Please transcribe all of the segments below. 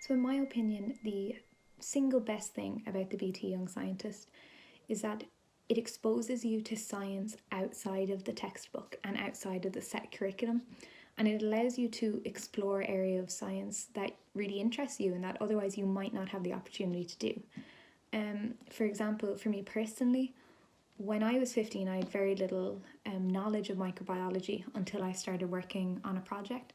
So in my opinion, the single best thing about the BT Young Scientist is that it exposes you to science outside of the textbook and outside of the set curriculum, and it allows you to explore area of science that really interests you and that otherwise you might not have the opportunity to do. For example, for me personally, when I was 15, I had very little knowledge of microbiology until I started working on a project.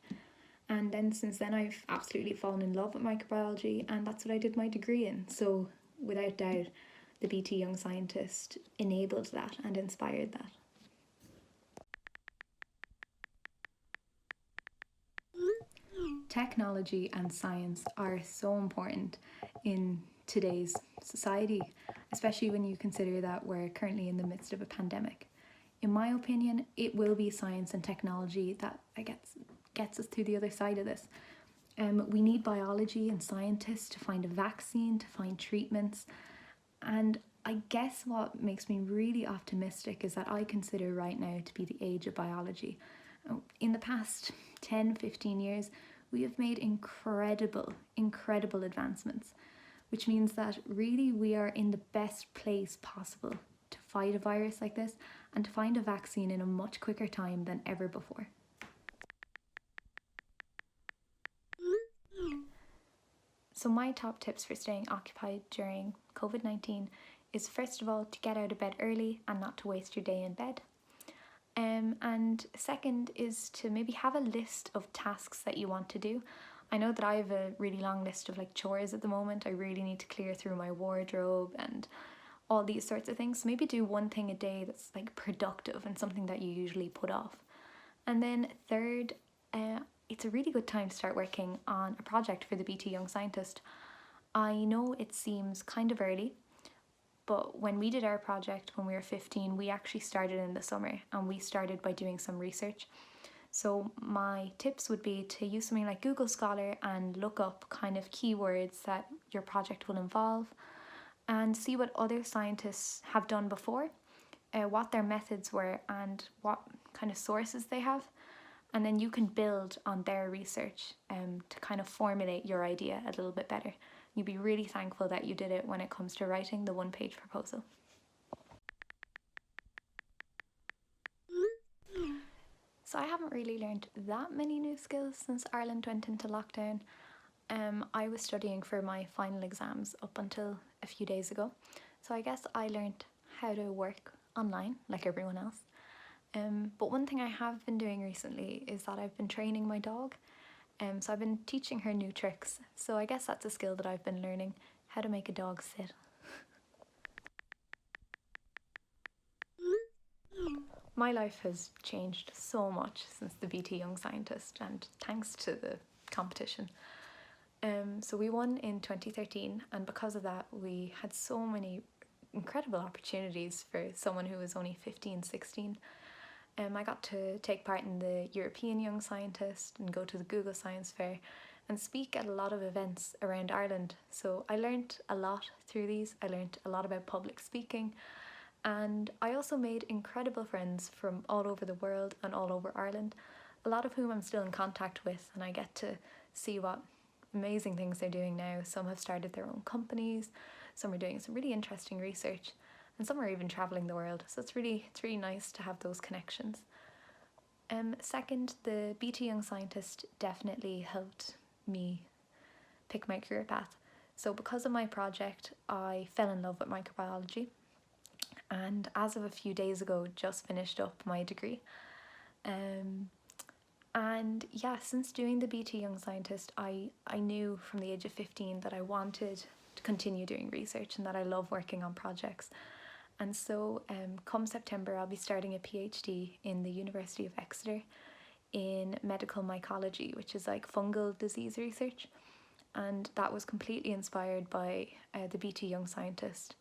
And then since then, I've absolutely fallen in love with microbiology, and that's what I did my degree in. So, without doubt, the BT Young Scientist enabled that and inspired that. Technology and science are so important in today's society, especially when you consider that we're currently in the midst of a pandemic. In my opinion, it will be science and technology that gets us to the other side of this. We need biology and scientists to find a vaccine, to find treatments. And I guess what makes me really optimistic is that I consider right now to be the age of biology. In the past 10, 15 years, we have made incredible advancements, which means that really we are in the best place possible to fight a virus like this and to find a vaccine in a much quicker time than ever before. So my top tips for staying occupied during COVID-19 is, first of all, to get out of bed early and not to waste your day in bed. And second is to maybe have a list of tasks that you want to do. I know that I have a really long list of chores at the moment. I really need to clear through my wardrobe and all these sorts of things. So maybe do one thing a day that's productive and something that you usually put off. And then third, it's a really good time to start working on a project for the BT Young Scientist. I know it seems kind of early, but when we did our project when we were 15, we actually started in the summer, and we started by doing some research. So my tips would be to use something like Google Scholar and look up kind of keywords that your project will involve and see what other scientists have done before, what their methods were and what kind of sources they have. And then you can build on their research to kind of formulate your idea a little bit better. You'll be really thankful that you did it when it comes to writing the one-page proposal. So I haven't really learned that many new skills since Ireland went into lockdown. I was studying for my final exams up until a few days ago. So I guess I learned how to work online like everyone else. But one thing I have been doing recently is that I've been training my dog. So I've been teaching her new tricks. So I guess that's a skill that I've been learning, how to make a dog sit. My life has changed so much since the BT Young Scientist, and thanks to the competition. So we won in 2013, and because of that we had so many incredible opportunities for someone who was only 15, 16. I got to take part in the European Young Scientist and go to the Google Science Fair and speak at a lot of events around Ireland. So I learned a lot through these. I learned a lot about public speaking, and I also made incredible friends from all over the world and all over Ireland, a lot of whom I'm still in contact with, and I get to see what amazing things they're doing now. Some have started their own companies, some are doing some really interesting research, and some are even travelling the world. So it's really nice to have those connections. Second, the BT Young Scientist definitely helped me pick my career path. So because of my project, I fell in love with microbiology, and as of a few days ago, just finished up my degree. And yeah, since doing the BT Young Scientist, I knew from the age of 15 that I wanted to continue doing research and that I love working on projects. And so come September, I'll be starting a PhD in the University of Exeter in medical mycology, which is fungal disease research. And that was completely inspired by the BT Young Scientist.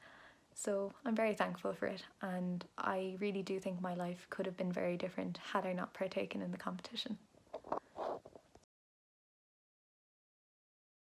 So I'm very thankful for it, and I really do think my life could have been very different had I not partaken in the competition.